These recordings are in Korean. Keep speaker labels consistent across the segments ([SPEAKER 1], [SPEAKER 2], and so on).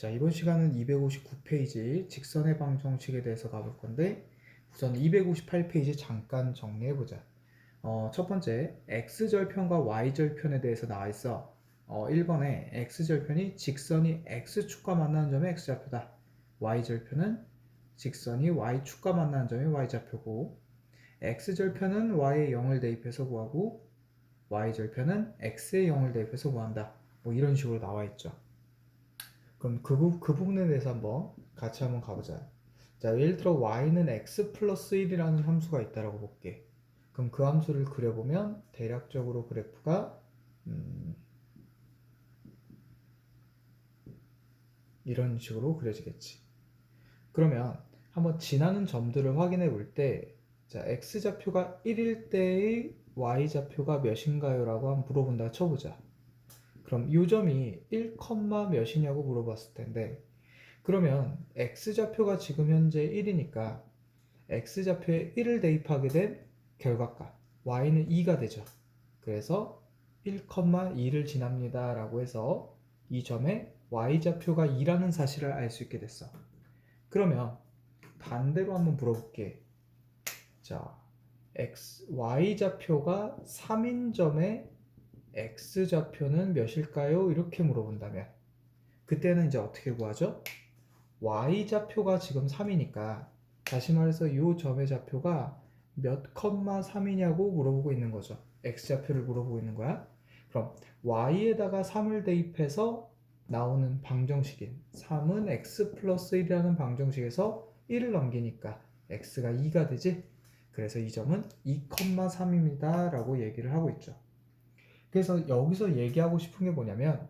[SPEAKER 1] 자, 이번 시간은 259페이지 직선의 방정식에 대해서 가볼 건데 우선 258페이지 잠깐 정리해보자. 첫 번째, x절편과 y절편에 대해서 나와 있어. 1번에 x절편이 직선이 x축과 만나는 점이 x좌표다. y절편은 직선이 y축과 만나는 점이 y좌표고, x절편은 y에 0을 대입해서 구하고 y절편은 x에 0을 대입해서 구한다. 뭐 이런 식으로 나와 있죠. 그럼 그 부분에 대해서 같이 한번 가보자. 자, 예를 들어 y는 x 플러스 1이라는 함수가 있다라고 볼게. 그럼 그 함수를 그려보면 대략적으로 그래프가 이런 식으로 그려지겠지. 그러면 한번 지나는 점들을 확인해 볼 때, 자, x좌표가 1일 때의 y좌표가 몇인가요? 라고 한번 물어본다 쳐보자. 그럼 이 점이 1, 몇이냐고 물어봤을 텐데, 그러면 x좌표가 지금 현재 1이니까 x좌표에 1을 대입하게 된 결과값 y는 2가 되죠. 그래서 1,2를 지납니다 라고 해서 이 점에 y좌표가 2라는 사실을 알 수 있게 됐어. 그러면 반대로 한번 물어볼게. 자, y좌표가 3인 점에 x좌표는 몇일까요? 이렇게 물어본다면 그때는 이제 어떻게 구하죠? y좌표가 지금 3이니까 다시 말해서 이 점의 좌표가 몇, 3이냐고 물어보고 있는 거죠. x좌표를 물어보고 있는 거야. 그럼 y에다가 3을 대입해서 나오는 방정식인 3은 x 플러스 1이라는 방정식에서 1을 넘기니까 x가 2가 되지. 그래서 이 점은 2,3입니다 라고 얘기를 하고 있죠. 그래서 여기서 얘기하고 싶은 게 뭐냐면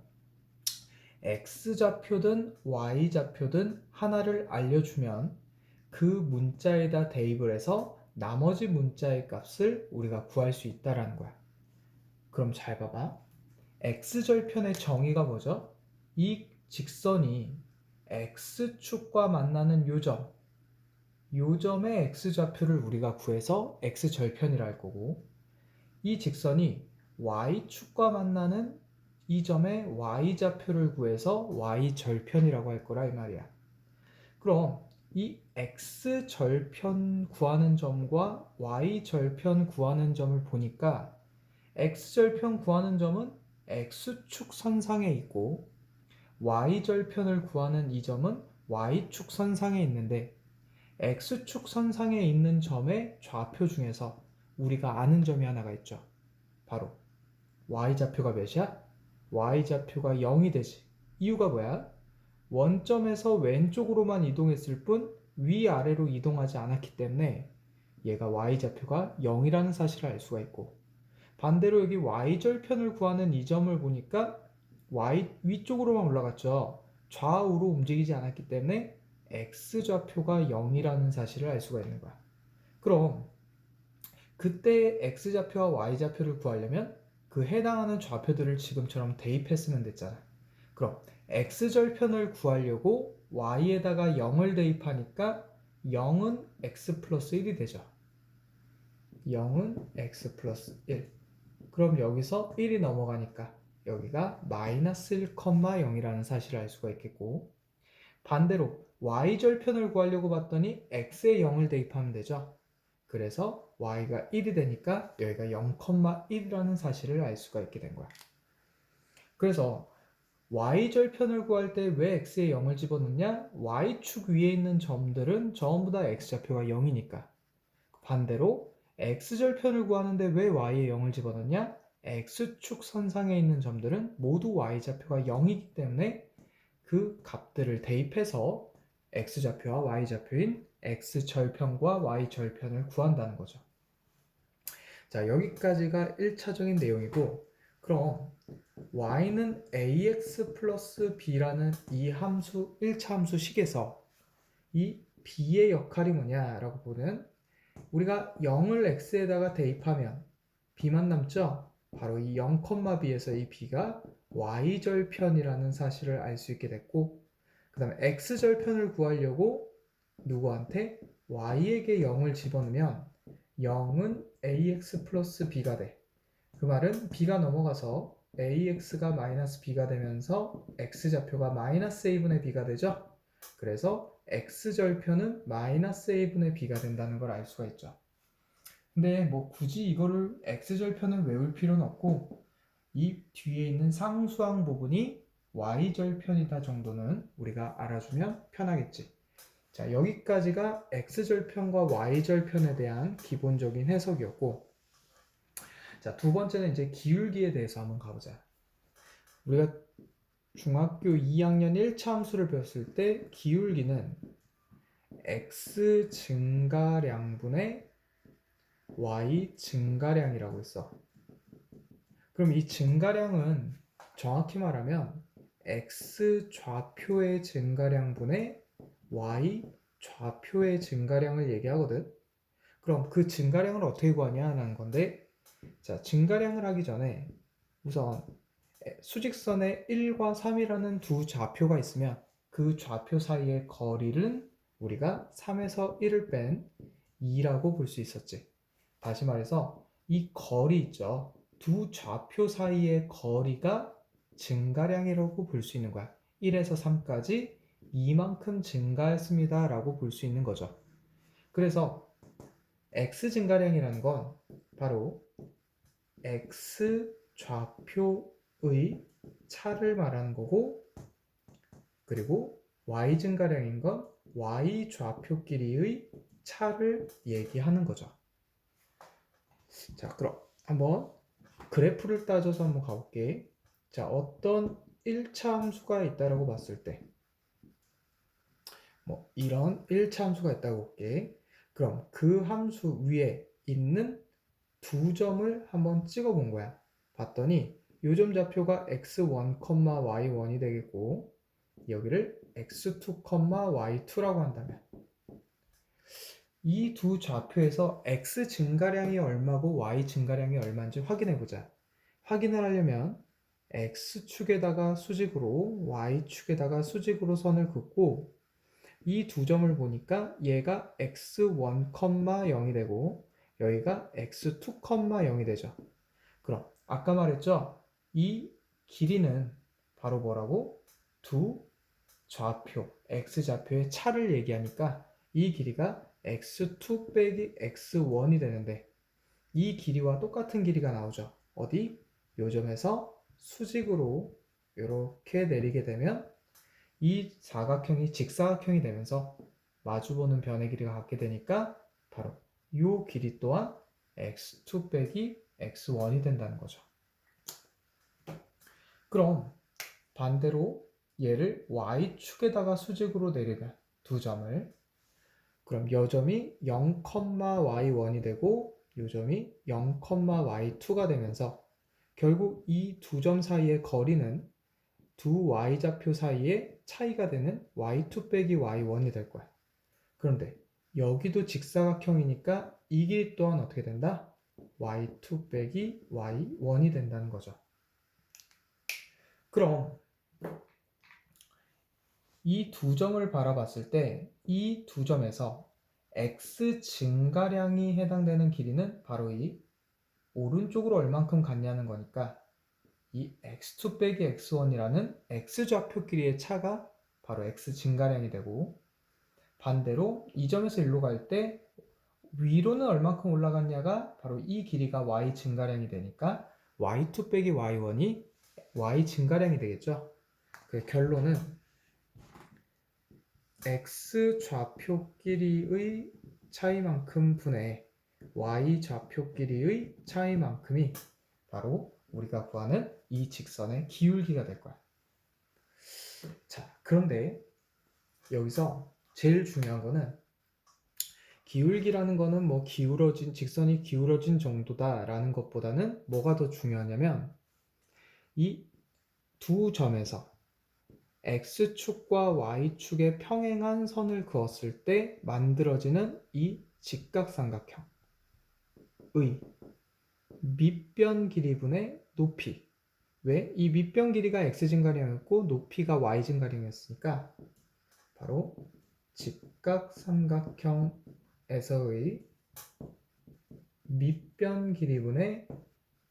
[SPEAKER 1] x좌표든 y좌표든 하나를 알려주면 그 문자에다 대입을 해서 나머지 문자의 값을 우리가 구할 수 있다라는 거야. 그럼 잘 봐봐. x절편의 정의가 뭐죠? 이 직선이 x축과 만나는 요 점의 x좌표를 우리가 구해서 x절편이라 할 거고, 이 직선이 y축과 만나는 이 점의 y좌표를 구해서 y절편이라고 할 거라 이 말이야. 그럼 이 x절편 구하는 점과 y절편 구하는 점을 보니까 x절편 구하는 점은 x축 선상에 있고 y절편을 구하는 이 점은 y축 선상에 있는데, x축 선상에 있는 점의 좌표 중에서 우리가 아는 점이 하나가 있죠. 바로 y좌표가 몇이야? y좌표가 0이 되지. 이유가 뭐야? 원점에서 왼쪽으로만 이동했을 뿐 위아래로 이동하지 않았기 때문에 얘가 y좌표가 0이라는 사실을 알 수가 있고, 반대로 여기 y절편을 구하는 이 점을 보니까 위쪽으로만 올라갔죠. 좌우로 움직이지 않았기 때문에 x좌표가 0이라는 사실을 알 수가 있는 거야. 그럼 그때 x좌표와 y좌표를 구하려면 그 해당하는 좌표들을 지금처럼 대입했으면 됐잖아. 그럼 x절편을 구하려고 y에다가 0을 대입하니까 0은 x 플러스 1이 되죠. 0은 x 플러스 1. 그럼 여기서 1이 넘어가니까 여기가 마이너스 1,0이라는 사실을 알 수가 있겠고, 반대로 y절편을 구하려고 봤더니 x에 0을 대입하면 되죠. 그래서 y가 1이 되니까 여기가 0,1이라는 사실을 알 수가 있게 된 거야. 그래서 y절편을 구할 때 왜 x에 0을 집어넣냐? y축 위에 있는 점들은 전부 다 x좌표가 0이니까. 반대로 x절편을 구하는데 왜 y에 0을 집어넣냐? x축 선상에 있는 점들은 모두 y좌표가 0이기 때문에 그 값들을 대입해서 x좌표와 y좌표인 x절편과 y절편을 구한다는 거죠. 자, 여기까지가 1차적인 내용이고, 그럼 y는 ax 플러스 b라는 이 함수, 1차 함수 식에서 이 b의 역할이 뭐냐라고 보면, 우리가 0을 x에다가 대입하면 b만 남죠? 바로 이 0,b에서 이 b가 y절편이라는 사실을 알 수 있게 됐고, 그 다음에 x절편을 구하려고 누구한테? y에게 0을 집어넣으면 0은 ax 플러스 b가 돼. 그 말은 b가 넘어가서 ax가 마이너스 b가 되면서 x좌표가 마이너스 a분의 b가 되죠. 그래서 x절편은 마이너스 a분의 b가 된다는 걸 알 수가 있죠. 근데 뭐 굳이 이거를 x절편을 외울 필요는 없고 이 뒤에 있는 상수항 부분이 y절편이다 정도는 우리가 알아주면 편하겠지. 자, 여기까지가 x절편과 y절편에 대한 기본적인 해석이었고, 자, 두 번째는 이제 기울기에 대해서 한번 가보자. 우리가 중학교 2학년 1차 함수를 배웠을 때 기울기는 x 증가량분의 y 증가량이라고 했어. 그럼 이 증가량은 정확히 말하면 x 좌표의 증가량분의 y 좌표의 증가량을 얘기하거든. 그럼 그 증가량을 어떻게 구하냐는 건데, 자, 증가량을 하기 전에 우선 수직선에 1과 3이라는 두 좌표가 있으면 그 좌표 사이의 거리는 우리가 3에서 1을 뺀 2라고 볼 수 있었지. 다시 말해서 이 거리 있죠. 두 좌표 사이의 거리가 증가량이라고 볼 수 있는 거야. 1에서 3까지 이만큼 증가했습니다 라고 볼 수 있는 거죠. 그래서 x 증가량이라는 건 바로 x 좌표의 차를 말하는 거고, 그리고 y 증가량인 건 y 좌표끼리의 차를 얘기하는 거죠. 자, 그럼 한번 그래프를 따져서 한번 가볼게. 자, 어떤 1차 함수가 있다라고 봤을 때, 뭐 이런 1차 함수가 있다고 볼게. 그럼 그 함수 위에 있는 두 점을 한번 찍어 본 거야. 봤더니 요점 좌표가 x1, y1이 되겠고, 여기를 x2, y2라고 한다면 이 두 좌표에서 x 증가량이 얼마고 y 증가량이 얼마인지 확인해 보자. 확인을 하려면 x축에다가 수직으로 y축에다가 수직으로 선을 긋고 이 두 점을 보니까 얘가 x1, 0이 되고 여기가 x2, 0이 되죠. 그럼 아까 말했죠? 이 길이는 바로 뭐라고? 두 좌표, x좌표의 차를 얘기하니까 이 길이가 x2 빼기 x1이 되는데 이 길이와 똑같은 길이가 나오죠. 어디? 요 점에서 수직으로 이렇게 내리게 되면 이 사각형이 직사각형이 되면서 마주보는 변의 길이가 같게 되니까 바로 이 길이 또한 x2 빼기 x1이 된다는 거죠. 그럼 반대로 얘를 y축에다가 수직으로 내리면 두 점을, 그럼 요 점이 0, y1이 되고 요 점이 0, y2가 되면서 결국 이 두 점 사이의 거리는 두 y좌표 사이의 차이가 되는 y2 빼기 y1이 될 거야. 그런데 여기도 직사각형이니까 이 길이 또한 어떻게 된다? y2 빼기 y1이 된다는 거죠. 그럼 이 두 점을 바라봤을 때 이 두 점에서 x 증가량이 해당되는 길이는 바로 이 오른쪽으로 얼만큼 갔냐는 거니까 이 x2 빼기 x1이라는 x좌표 길이의 차가 바로 x 증가량이 되고, 반대로 이 점에서 일로 갈 때 위로는 얼만큼 올라갔냐가 바로 이 길이가 y 증가량이 되니까 y2 빼기 y1이 y 증가량이 되겠죠. 그 결론은 x 좌표끼리의 차이만큼 분의 y 좌표끼리의 차이만큼이 바로 우리가 구하는 이 직선의 기울기가 될 거야. 자, 그런데 여기서 제일 중요한 거는 기울기라는 거는 뭐 직선이 기울어진 정도다라는 것보다는 뭐가 더 중요하냐면 이 두 점에서 x축과 y축의 평행한 선을 그었을 때 만들어지는 이 직각삼각형의 밑변 길이분의 높이. 왜? 이 밑변 길이가 x 증가량이었고 높이가 y 증가량이었으니까 바로 직각삼각형에서의 밑변 길이분의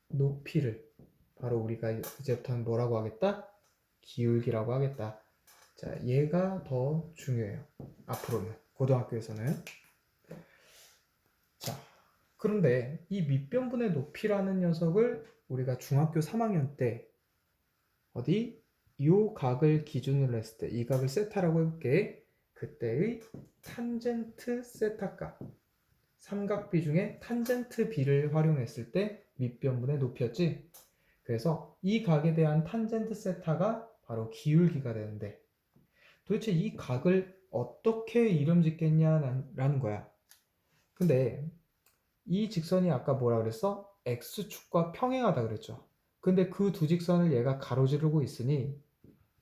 [SPEAKER 1] 높이를 바로 우리가 이제부터는 뭐라고 하겠다? 기울기라고 하겠다. 자, 얘가 더 중요해요. 앞으로는 고등학교에서는. 자, 그런데 이 밑변분의 높이라는 녀석을 우리가 중학교 3학년 때 어디 요 각을 기준으로 했을 때 이 각을 세타라고 해볼게. 그때의 탄젠트 세타 값, 삼각비 중에 탄젠트 비를 활용했을 때 밑변분의 높이였지. 그래서 이 각에 대한 탄젠트 세타가 바로 기울기가 되는데 도대체 이 각을 어떻게 이름 짓겠냐라는 거야. 근데 이 직선이 아까 뭐라 그랬어? x축과 평행하다 그랬죠. 근데 그 두 직선을 얘가 가로지르고 있으니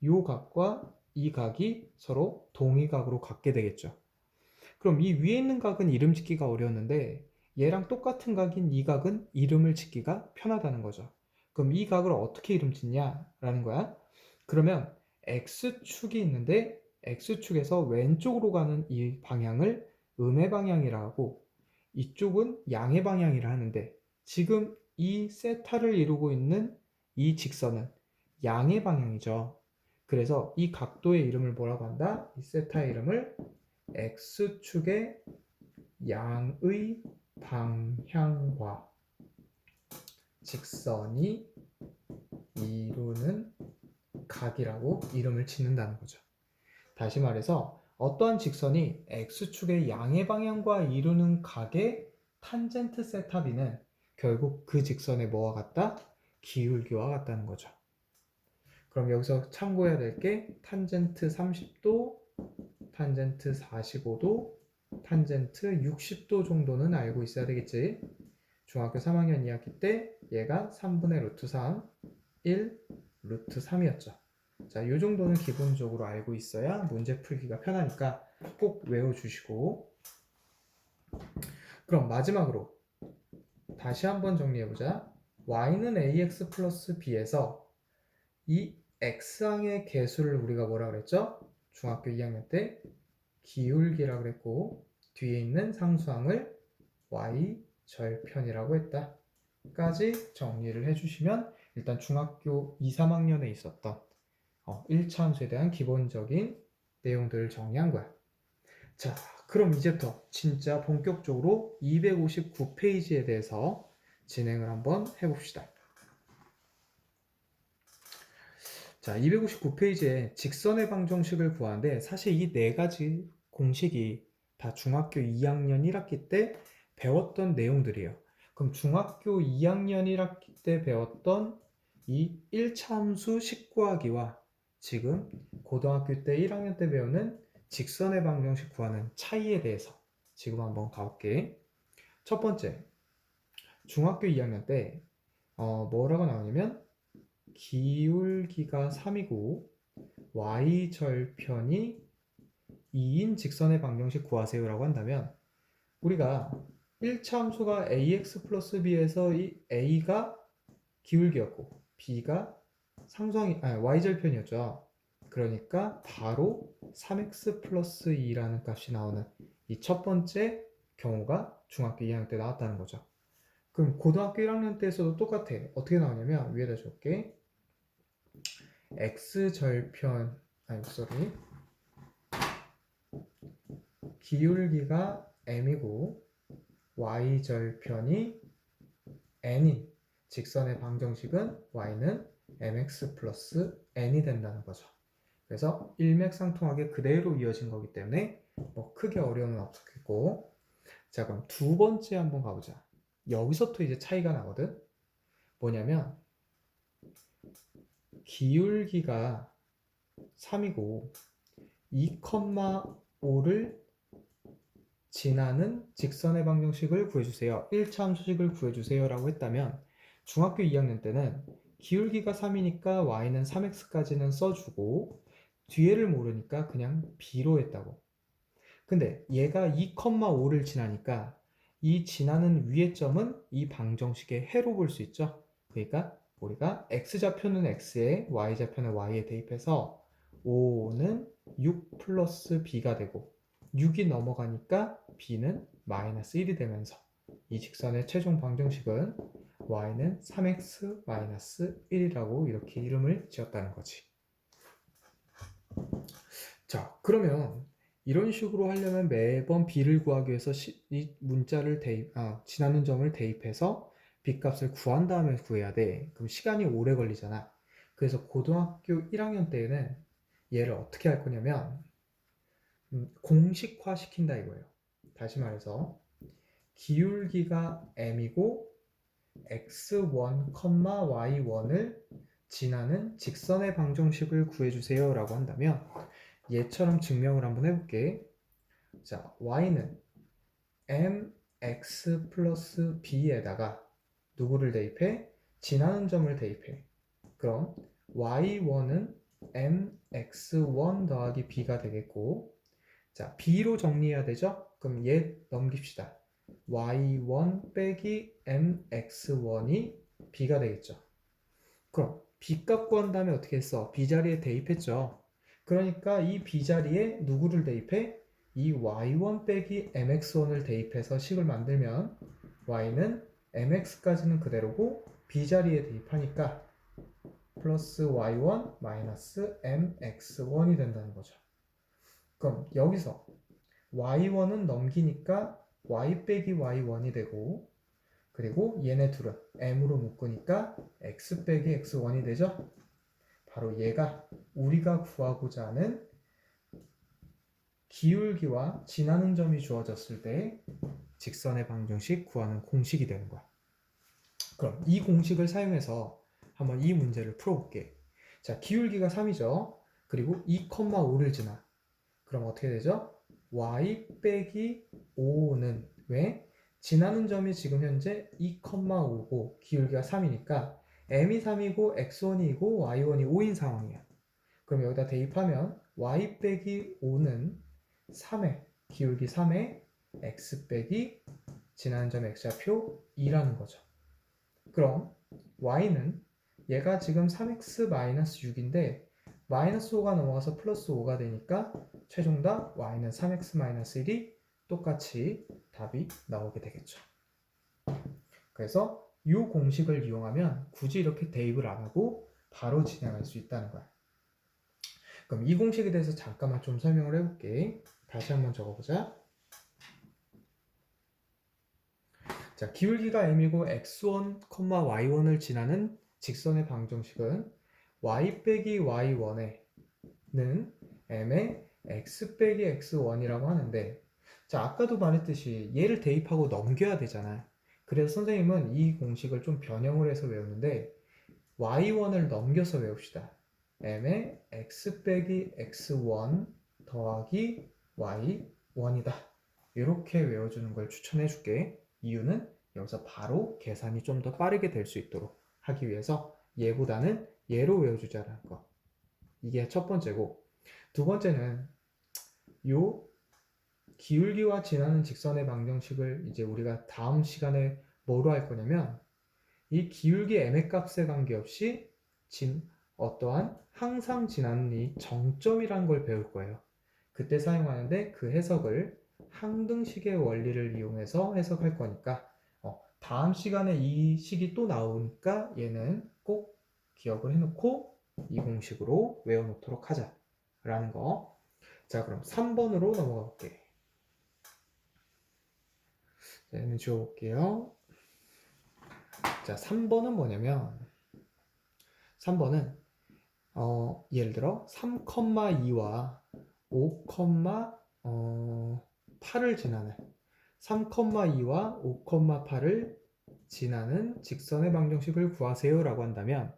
[SPEAKER 1] 이 각과 이 각이 서로 동의각으로 같게 되겠죠. 그럼 이 위에 있는 각은 이름 짓기가 어려웠는데 얘랑 똑같은 각인 이 각은 이름을 짓기가 편하다는 거죠. 그럼 이 각을 어떻게 이름 짓냐라는 거야. 그러면 x축이 있는데 x축에서 왼쪽으로 가는 이 방향을 음의 방향이라 하고 이쪽은 양의 방향이라 하는데 지금 이 세타를 이루고 있는 이 직선은 양의 방향이죠. 그래서 이 각도의 이름을 뭐라고 한다? 이 세타의 이름을 x축의 양의 방향과 직선이 이루는 각이라고 이름을 짓는다는 거죠. 다시 말해서 어떠한 직선이 x축의 양의 방향과 이루는 각의 탄젠트 세타 b는 결국 그 직선의 뭐와 같다? 기울기와 같다는 거죠. 그럼 여기서 참고해야 될 게 탄젠트 30도, 탄젠트 45도, 탄젠트 60도 정도는 알고 있어야 되겠지. 중학교 3학년 2학기 때 얘가 3분의 루트 3, 1, 루트 3이었죠. 자, 이 정도는 기본적으로 알고 있어야 문제 풀기가 편하니까 꼭 외워주시고. 그럼 마지막으로 다시 한번 정리해보자. y는 ax 플러스 b에서 이 x항의 개수를 우리가 뭐라 그랬죠? 중학교 2학년 때 기울기라 그랬고 뒤에 있는 상수항을 y 절편이라고 했다. 까지 정리를 해주시면 일단 중학교 2, 3학년에 있었던 1차 함수에 대한 기본적인 내용들을 정리한 거야. 자, 그럼 이제부터 진짜 본격적으로 259페이지에 대해서 진행을 한번 해봅시다. 자, 259페이지에 직선의 방정식을 구하는데 사실 이 네 가지 공식이 다 중학교 2학년 1학기 때 배웠던 내용들이에요. 그럼 중학교 2학년 1학기 때 배웠던 이 1차 함수 식구하기와 지금 고등학교 때 1학년 때 배우는 직선의 방정식 구하는 차이에 대해서 지금 한번 가볼게. 첫 번째, 중학교 2학년 때 뭐라고 나오냐면 기울기가 3이고 y절편이 2인 직선의 방정식 구하세요 라고 한다면 우리가 1차 함수가 ax 플러스 b에서 이 a가 기울기였고 b가 y절편이었죠. 그러니까 바로 3x 플러스 2라는 값이 나오는 이 첫 번째 경우가 중학교 2학년 때 나왔다는 거죠. 그럼 고등학교 1학년 때에서도 똑같아. 어떻게 나오냐면 위에다 줄게. x절편 기울기가 m이고 y절편이 n인 직선의 방정식은 y는 mx 플러스 n이 된다는 거죠. 그래서 일맥상통하게 그대로 이어진 거기 때문에 뭐 크게 어려움은 없었겠고. 자, 그럼 두 번째 한번 가보자. 여기서부터 이제 차이가 나거든. 뭐냐면 기울기가 3이고 2,5를 지나는 직선의 방정식을 구해주세요. 1차 함수식을 구해주세요 라고 했다면 중학교 2학년 때는 기울기가 3이니까 y는 3x까지는 써주고 뒤에를 모르니까 그냥 b로 했다고. 근데 얘가 2,5를 지나니까 이 지나는 위의 점은 이 방정식의 해로 볼 수 있죠. 그러니까 우리가 x좌표는 x에 y좌표는 y에 대입해서 5는 6 플러스 b가 되고 6이 넘어가니까 b는 마이너스 1이 되면서 이 직선의 최종 방정식은 y는 3x-1이라고 이렇게 이름을 지었다는 거지. 자, 그러면 이런 식으로 하려면 매번 b를 구하기 위해서 이 문자를 지나는 점을 대입해서 b값을 구한 다음에 구해야 돼. 그럼 시간이 오래 걸리잖아. 그래서 고등학교 1학년 때에는 얘를 어떻게 할 거냐면 공식화 시킨다 이거예요. 다시 말해서 기울기가 m이고 x1, y1을 지나는 직선의 방정식을 구해주세요 라고 한다면 얘처럼 증명을 한번 해볼게. 자, y는 mx 플러스 b에다가 누구를 대입해? 지나는 점을 대입해. 그럼 y1은 mx1 더하기 b가 되겠고, 자, b로 정리해야 되죠? 그럼 얘 넘깁시다. y1 빼기 mx1이 b가 되겠죠. 그럼 b값 구한 다음에 어떻게 했어? b 자리에 대입했죠. 그러니까 이 b 자리에 누구를 대입해? 이 y1 빼기 mx1을 대입해서 식을 만들면 y는 mx까지는 그대로고 b 자리에 대입하니까 플러스 y1 마이너스 mx1이 된다는 거죠. 그럼 여기서 y1은 넘기니까 y 빼기 y1이 되고, 그리고 얘네 둘은 m으로 묶으니까 x 빼기 x1이 되죠. 바로 얘가 우리가 구하고자 하는 기울기와 지나는 점이 주어졌을 때 직선의 방정식 구하는 공식이 되는 거야. 그럼 이 공식을 사용해서 한번 이 문제를 풀어볼게. 자, 기울기가 3이죠. 그리고 2,5를 지나. 그럼 어떻게 되죠? y 빼기 5는 왜? 지나는 점이 지금 현재 2,5고 기울기가 3이니까 m이 3이고 x1이 2고 y1이 5인 상황이야. 그럼 여기다 대입하면 y 빼기 5는 3에 기울기 3에 x 빼기 지나는 점 x좌표 2라는 거죠. 그럼 y는 얘가 지금 3x-6인데 마이너스 5가 넘어가서 플러스 5가 되니까 최종답 y는 3x-1이 똑같이 답이 나오게 되겠죠. 그래서 이 공식을 이용하면 굳이 이렇게 대입을 안 하고 바로 진행할 수 있다는 거야. 그럼 이 공식에 대해서 잠깐만 좀 설명을 해볼게. 다시 한번 적어보자. 자, 기울기가 m이고 x1, y1을 지나는 직선의 방정식은 y 빼기 y1는 m의 x 빼기 x1이라고 하는데, 자, 아까도 말했듯이 얘를 대입하고 넘겨야 되잖아. 그래서 선생님은 이 공식을 좀 변형을 해서 외우는데 y1을 넘겨서 외웁시다. m의 x 빼기 x1 더하기 y1이다. 이렇게 외워주는 걸 추천해 줄게. 이유는 여기서 바로 계산이 좀 더 빠르게 될 수 있도록 하기 위해서 얘보다는 얘로 외워주자라는 거. 이게 첫 번째고, 두 번째는 요 기울기와 지나는 직선의 방정식을 이제 우리가 다음 시간에 뭐로 할 거냐면 이 기울기 m의 값에 관계없이 어떠한 항상 지나는 이 정점이라는 걸 배울 거예요. 그때 사용하는데 그 해석을 항등식의 원리를 이용해서 해석할 거니까 다음 시간에 이 식이 또 나오니까 얘는 꼭 기억을 해놓고 이 공식으로 외워놓도록 하자라는 거. 자, 그럼 3번으로 넘어가 볼게. 자, 얘는 지워볼게요. 자, 3번은 뭐냐면 3번은 예를 들어 3,2와 5,8을 지나는 3,2와 5,8을 지나는 직선의 방정식을 구하세요 라고 한다면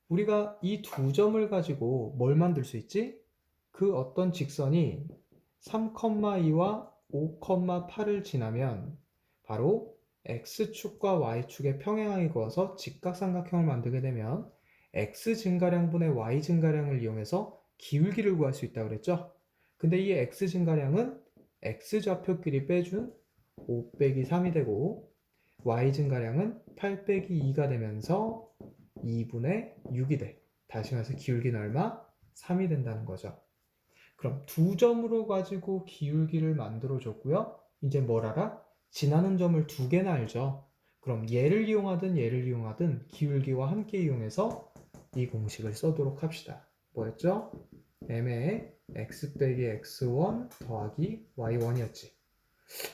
[SPEAKER 1] 우리가 이 두 점을 가지고 뭘 만들 수 있지? 그 어떤 직선이 3,2와 5,8을 지나면 바로 x축과 y축의 평행항이 그어서 직각삼각형을 만들게 되면 x 증가량분의 y 증가량을 이용해서 기울기를 구할 수 있다고 그랬죠? 근데 이 x 증가량은 x 좌표끼리 빼준 5 빼기 3이 되고 y 증가량은 8 빼기 2가 되면서 2분의 6이 돼. 다시 말해서 기울기는 얼마? 3이 된다는 거죠. 그럼 두 점으로 가지고 기울기를 만들어 줬고요. 이제 뭘 알아? 지나는 점을 두 개나 알죠. 그럼 얘를 이용하든 기울기와 함께 이용해서 이 공식을 써도록 합시다. 뭐였죠? m의 x 빼기 x1 더하기 y1이었지.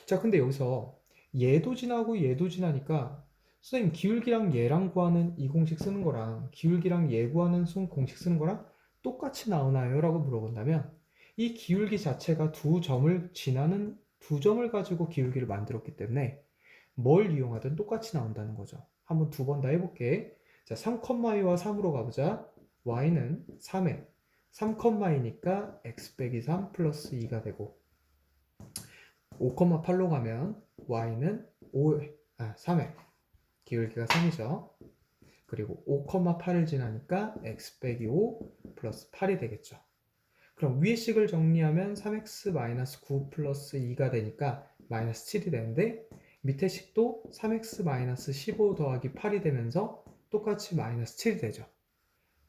[SPEAKER 1] 자, 근데 여기서 얘도 지나고 얘도 지나니까 선생님 기울기랑 얘랑 구하는 이 공식 쓰는 거랑 기울기랑 얘 구하는 공식 쓰는 거랑 똑같이 나오나요? 라고 물어본다면 이 기울기 자체가 두 점을 가지고 기울기를 만들었기 때문에 뭘 이용하든 똑같이 나온다는 거죠. 한번 두 번 다 해볼게. 자, 3,2와 3으로 가보자. y는 3에 3,2니까 x 빼기 3 플러스 2가 되고 5,8로 가면 y는 3에 기울기가 3이죠. 그리고 5,8을 지나니까 x 빼기 5 플러스 8이 되겠죠. 그럼 위의 식을 정리하면 3x-9 플러스 2가 되니까 마이너스 7이 되는데 밑에 식도 3x-15 더하기 8이 되면서 똑같이 마이너스 7이 되죠.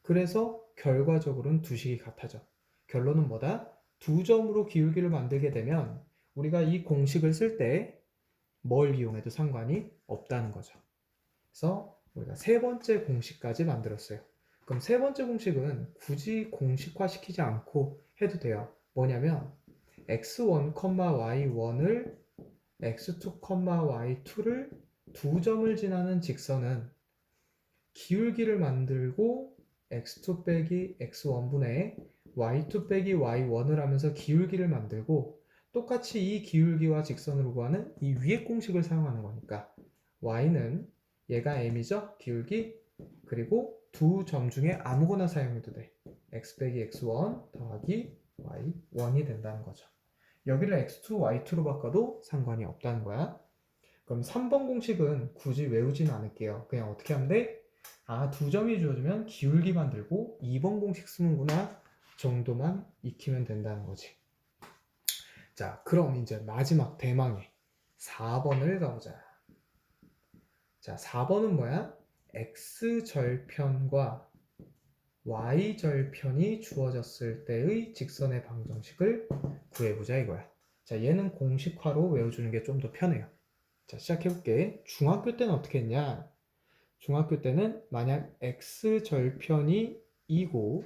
[SPEAKER 1] 그래서 결과적으로는 두 식이 같아져. 결론은 뭐다? 두 점으로 기울기를 만들게 되면 우리가 이 공식을 쓸 때 뭘 이용해도 상관이 없다는 거죠. 그래서 우리가 세 번째 공식까지 만들었어요. 그럼 세 번째 공식은 굳이 공식화시키지 않고 해도 돼요. 뭐냐면 x1, y1을 x2, y2를 두 점을 지나는 직선은 기울기를 만들고 x2 빼기 x1분의 y2 빼기 y1을 하면서 기울기를 만들고 똑같이 이 기울기와 직선으로 구하는 이 위의 공식을 사용하는 거니까 y는 얘가 m이죠? 기울기. 그리고 두 점 중에 아무거나 사용해도 돼. x 빼기 x1 더하기 y1이 된다는 거죠. 여기를 x2, y2로 바꿔도 상관이 없다는 거야. 그럼 3번 공식은 굳이 외우지는 않을게요. 그냥 어떻게 하면 돼? 두 점이 주어지면 기울기 만들고 2번 공식 쓰는구나 정도만 익히면 된다는 거지. 자, 그럼 이제 마지막 대망의 4번을 가보자. 자, 4번은 뭐야? x절편과 y절편이 주어졌을 때의 직선의 방정식을 구해보자 이거야. 자, 얘는 공식화로 외워주는 게 좀 더 편해요. 자, 시작해볼게. 중학교 때는 어떻게 했냐? 중학교 때는 만약 x절편이 2고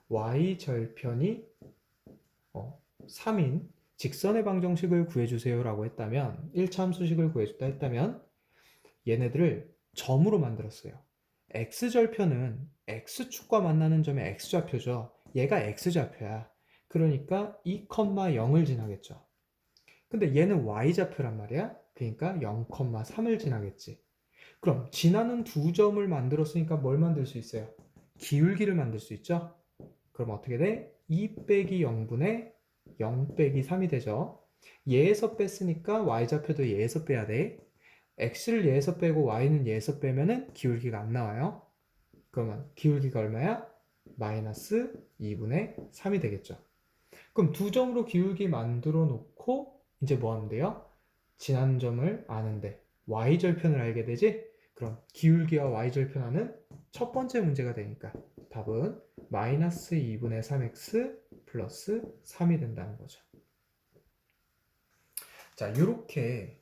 [SPEAKER 1] y절편이 3인 직선의 방정식을 구해주세요 라고 했다면 1차 함수식을 구해줬다 했다면 얘네들을 점으로 만들었어요. x절편은 x축과 만나는 점의 x좌표죠. 얘가 x좌표야. 그러니까 2,0을 지나겠죠. 근데 얘는 y좌표란 말이야. 그러니까 0,3을 지나겠지. 그럼 지나는 두 점을 만들었으니까 뭘 만들 수 있어요? 기울기를 만들 수 있죠? 그럼 어떻게 돼? 2 빼기 0분의 0 빼기 3이 되죠. 얘에서 뺐으니까 y좌표도 얘에서 빼야 돼. x를 얘에서 빼고 y는 얘에서 빼면은 기울기가 안 나와요. 그러면 기울기가 얼마야? 마이너스 2분의 3이 되겠죠. 그럼 두 점으로 기울기 만들어 놓고 이제 뭐 하면 돼요? 지난 점을 아는데 y절편을 알게 되지? 그럼 기울기와 y절편하는 첫 번째 문제가 되니까 답은 마이너스 2분의 3x 플러스 3이 된다는 거죠. 자, 이렇게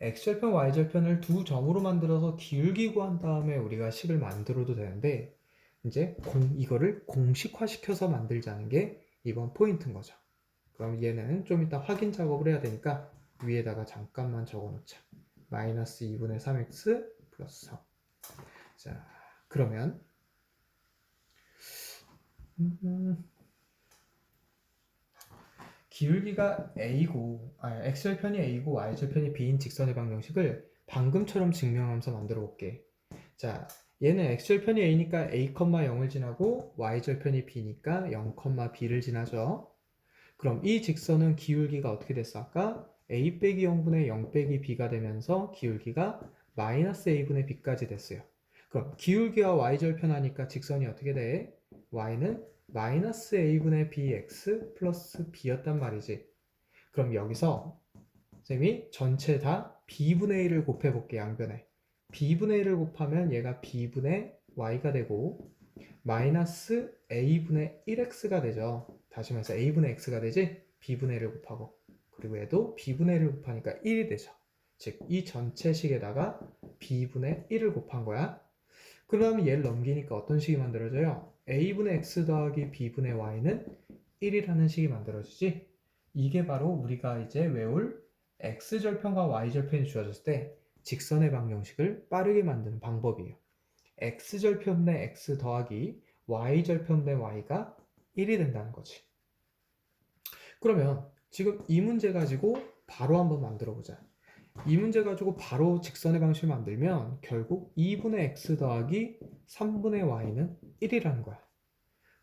[SPEAKER 1] x절편, y절편을 두 점으로 만들어서 기울기 구한 다음에 우리가 식을 만들어도 되는데 이제 이거를 공식화시켜서 만들자는 게 이번 포인트인 거죠. 그럼 얘는 좀 이따 확인 작업을 해야 되니까 위에다가 잠깐만 적어 놓자. 마이너스 2분의 3x 플러스 3. 자, 그러면 기울기가 a고 x절편이 a고 y절편이 b인 직선의 방정식을 방금처럼 증명하면서 만들어 볼게. 자, 얘는 x절편이 a니까 a, 0을 지나고 y절편이 b니까 0, b를 지나죠. 그럼 이 직선은 기울기가 어떻게 됐어? 아까 a 빼기 0분의 0 빼기 b가 되면서 기울기가 마이너스 a분의 b까지 됐어요. 그럼 기울기와 y절편 하니까 직선이 어떻게 돼? y는 마이너스 a분의 bx 플러스 b였단 말이지. 그럼 여기서 선생님이 전체 다 b분의 1을 곱해볼게, 양변에. b분의 1을 곱하면 얘가 b분의 y가 되고 마이너스 a분의 1x가 되죠. 다시 말해서 a분의 x가 되지? b분의 1을 곱하고 그리고 얘도 b분의 1을 곱하니까 1이 되죠. 즉 이 전체 식에다가 b분의 1을 곱한 거야. 그러면 얘를 넘기니까 어떤 식이 만들어져요? a분의 x 더하기 b분의 y는 1이라는 식이 만들어지지? 이게 바로 우리가 이제 외울 x절편과 y절편이 주어졌을 때 직선의 방정식을 빠르게 만드는 방법이에요. x절편분의 x 더하기 y절편분의 y가 1이 된다는 거지. 그러면 지금 이 문제 가지고 바로 한번 만들어 보자. 이 문제 가지고 바로 직선의 방식을 만들면 결국 2분의 x 더하기 3분의 y는 1이라는 거야.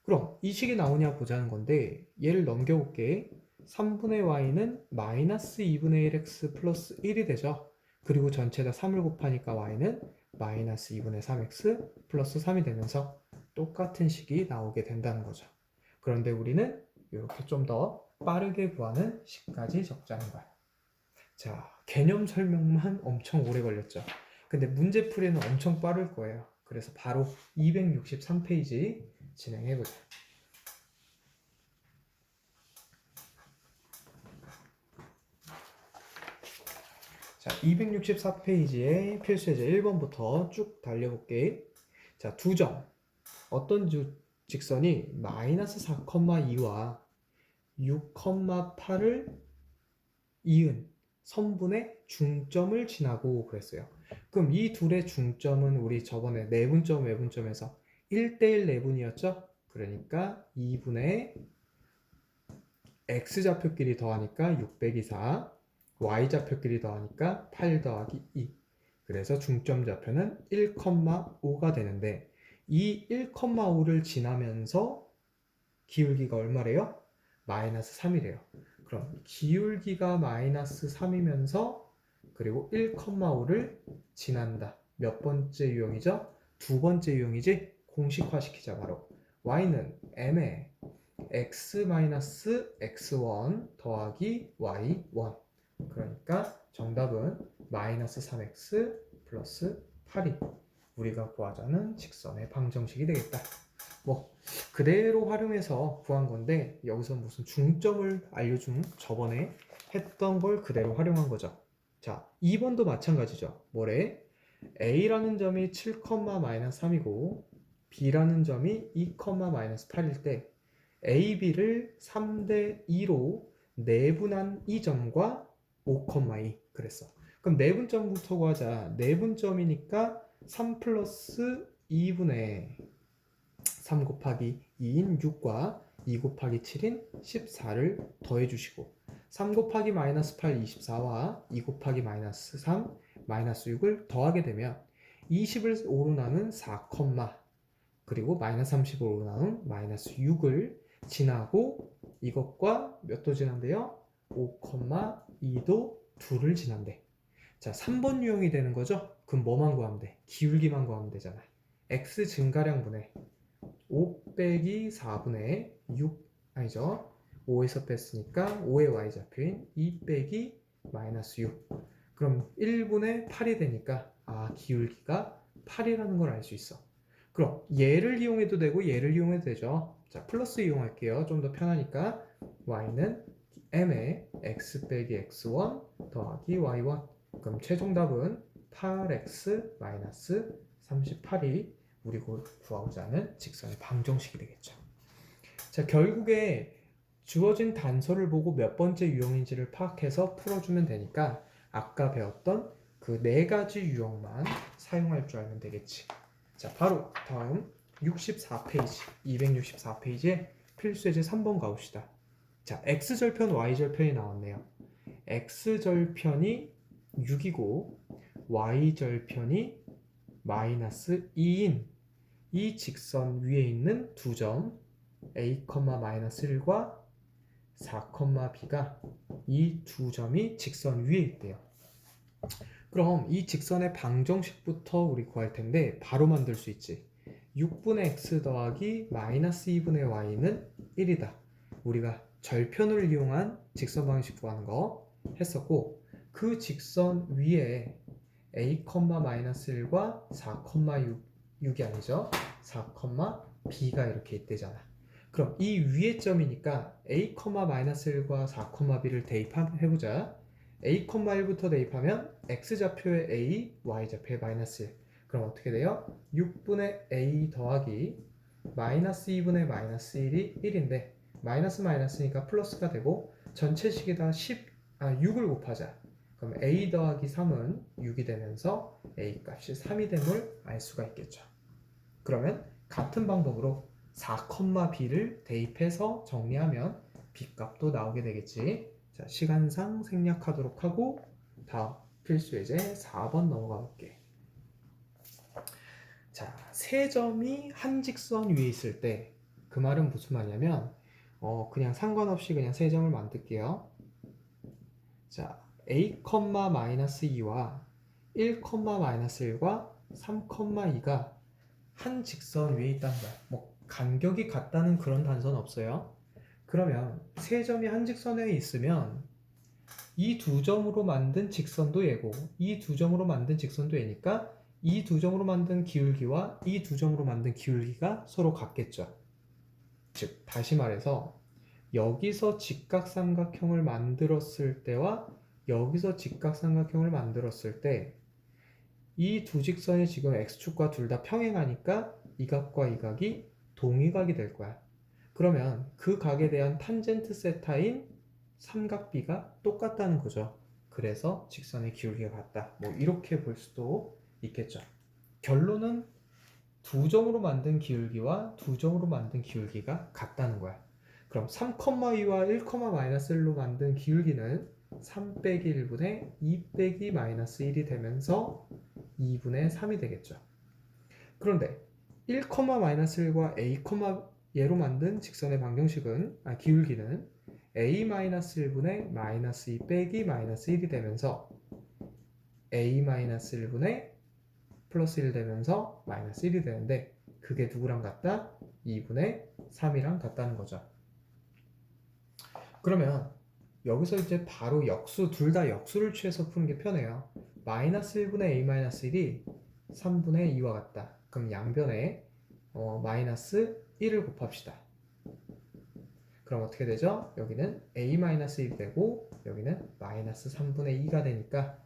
[SPEAKER 1] 그럼 이 식이 나오냐 보자는 건데 얘를 넘겨볼게. 3분의 y는 마이너스 2분의 1x 플러스 1이 되죠. 그리고 전체에다 3을 곱하니까 y는 마이너스 2분의 3x 플러스 3이 되면서 똑같은 식이 나오게 된다는 거죠. 그런데 우리는 이렇게 좀 더 빠르게 구하는 식까지 적자는 거야. 자, 개념 설명만 엄청 오래 걸렸죠. 근데 문제풀이는 엄청 빠를 거예요. 그래서 바로 263페이지 진행해보자. 자, 264페이지에 필수예제 1번부터 쭉 달려볼게. 자, 두 점. 어떤 직선이 마이너스 4,2와 6,8을 이은 선분의 중점을 지나고 그랬어요. 그럼 이 둘의 중점은 우리 저번에 내분점, 외분점에서 1대1 내분이었죠? 그러니까 2분의 x좌표끼리 더하니까 624, y좌표끼리 더하니까 8 더하기 2. 그래서 중점좌표는 1,5가 되는데 이 1,5를 지나면서 기울기가 얼마래요? 마이너스 3이래요. 그럼 기울기가 마이너스 3이면서 그리고 1,5를 지난다. 몇 번째 유형이죠? 두 번째 유형이지? 공식화시키자 바로. y는 m에 x-x1 더하기 y1. 그러니까 정답은 마이너스 3x 플러스 8이 우리가 구하자는 직선의 방정식이 되겠다. 뭐 그대로 활용해서 구한 건데 여기서 무슨 중점을 알려준 저번에 했던 걸 그대로 활용한 거죠. 자, 2번도 마찬가지죠. 뭐래? A라는 점이 7,-3이고 B라는 점이 2,-8일 때 A, B를 3대 2로 내분한 이 점과 5,2 그랬어. 그럼 내분점부터 구하자. 내분점이니까 3 플러스 2분의 3 곱하기 2인 6과 2 곱하기 7인 14를 더해주시고 3 곱하기 마이너스 8 24와 2 곱하기 마이너스 3 마이너스 6을 더하게 되면 20을 5로 나눈 4, 그리고 마이너스 30을 5로 나눈 마이너스 6을 지나고 이것과 몇 도 지난대요? 5,2도 2를 지난대. 자, 3번 유형이 되는 거죠? 그럼 뭐만 구하면 돼? 기울기만 구하면 되잖아. x 증가량분의 5 빼기 4분의 6 아니죠? 5에서 뺐으니까 5의 y좌표인 2 빼기 마이너스 6. 그럼 1분의 8이 되니까 기울기가 8이라는 걸 알 수 있어. 그럼 얘를 이용해도 되고 얘를 이용해도 되죠. 자, 플러스 이용할게요. 좀 더 편하니까 y는 m의 x 빼기 x1 더하기 y1. 그럼 최종답은 8x 마이너스 38이 우리 구하고자 하는 직선의 방정식이 되겠죠. 자, 결국에 주어진 단서를 보고 몇 번째 유형인지를 파악해서 풀어주면 되니까 아까 배웠던 그 네 가지 유형만 사용할 줄 알면 되겠지. 자, 바로 다음 64페이지, 264페이지에 필수예제 3번 가봅시다. 자, x절편, y절편이 나왔네요. x절편이 6이고 y절편이 마이너스 2인 이 직선 위에 있는 두 점 a,-1과 4,b가 이 두 점이 직선 위에 있대요. 그럼 이 직선의 방정식부터 우리 구할 텐데 바로 만들 수 있지. 6분의 x 더하기 마이너스 2분의 y는 1이다. 우리가 절편을 이용한 직선 방식 구하는 거 했었고 그 직선 위에 a,-1과 4,6이 아니죠. 4,b가 이렇게 있대잖아. 그럼 이 위의 점이니까 a,-1과 4,b를 대입해보자. a, 1부터 대입하면 x좌표의 a, y좌표의 마이너스 1. 그럼 어떻게 돼요? 6분의 a 더하기 마이너스 2분의 마이너스 1이 1인데 마이너스 마이너스니까 플러스가 되고 전체식에다 6을 곱하자. 그럼 a 더하기 3은 6이 되면서 a 값이 3이 됨을 알 수가 있겠죠. 그러면 같은 방법으로 4,b를 대입해서 정리하면 b 값도 나오게 되겠지. 자, 시간상 생략하도록 하고 다음 필수 예제 4번 넘어가 볼게. 자, 세 점이 한 직선 위에 있을 때 그 말은 무슨 말이냐면 그냥 상관없이 그냥 세 점을 만들게요. 자, a, 마이너스 2와 1, 마이너스 1과 3, 2가 한 직선 위에 있다는 거야. 뭐 간격이 같다는 그런 단서는 없어요. 그러면 세 점이 한 직선에 있으면 이 두 점으로 만든 직선도 얘고 이 두 점으로 만든 직선도 얘니까 이 두 점으로 만든 기울기와 이 두 점으로 만든 기울기가 서로 같겠죠. 즉 다시 말해서 여기서 직각삼각형을 만들었을 때와 여기서 직각삼각형을 만들었을 때 이 두 직선이 지금 x축과 둘 다 평행하니까 이 각과 이 각이 동위각이 될 거야. 그러면 그 각에 대한 탄젠트 세타인 삼각비가 똑같다는 거죠. 그래서 직선의 기울기가 같다. 뭐 이렇게 볼 수도 있겠죠. 결론은 두 점으로 만든 기울기와 두 점으로 만든 기울기가 같다는 거야. 그럼 3,2와 1, 마이너스 1로 만든 기울기는 3 빼기 1분의 2 빼기 마이너스 1이 되면서 2분의 3이 되겠죠. 그런데 1, 마이너스 1과 a, 얘로 만든 직선의 방정식은 기울기는 a 마이너스 1분의 마이너스 2 빼기 마이너스 1이 되면서 a 마이너스 1분의 플러스 1 되면서 마이너스 1이 되는데 그게 누구랑 같다? 2분의 3이랑 같다는 거죠. 그러면 여기서 이제 바로 역수, 둘 다 역수를 취해서 푸는 게 편해요. 마이너스 1분의 a 마이너스 1이 3분의 2와 같다. 그럼 양변에 마이너스 1을 곱합시다. 그럼 어떻게 되죠? 여기는 a 마이너스 1이 되고 여기는 마이너스 3분의 2가 되니까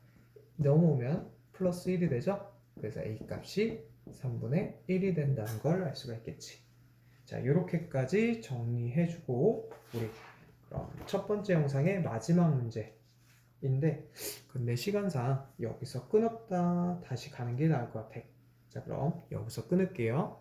[SPEAKER 1] 넘어오면 플러스 1이 되죠? 그래서 a 값이 3분의 1이 된다는 걸 알 수가 있겠지. 자, 이렇게까지 정리해주고 우리 그럼 첫 번째 영상의 마지막 문제인데 근데 시간상 여기서 끊었다 다시 가는 게 나을 것 같아. 자, 그럼 여기서 끊을게요.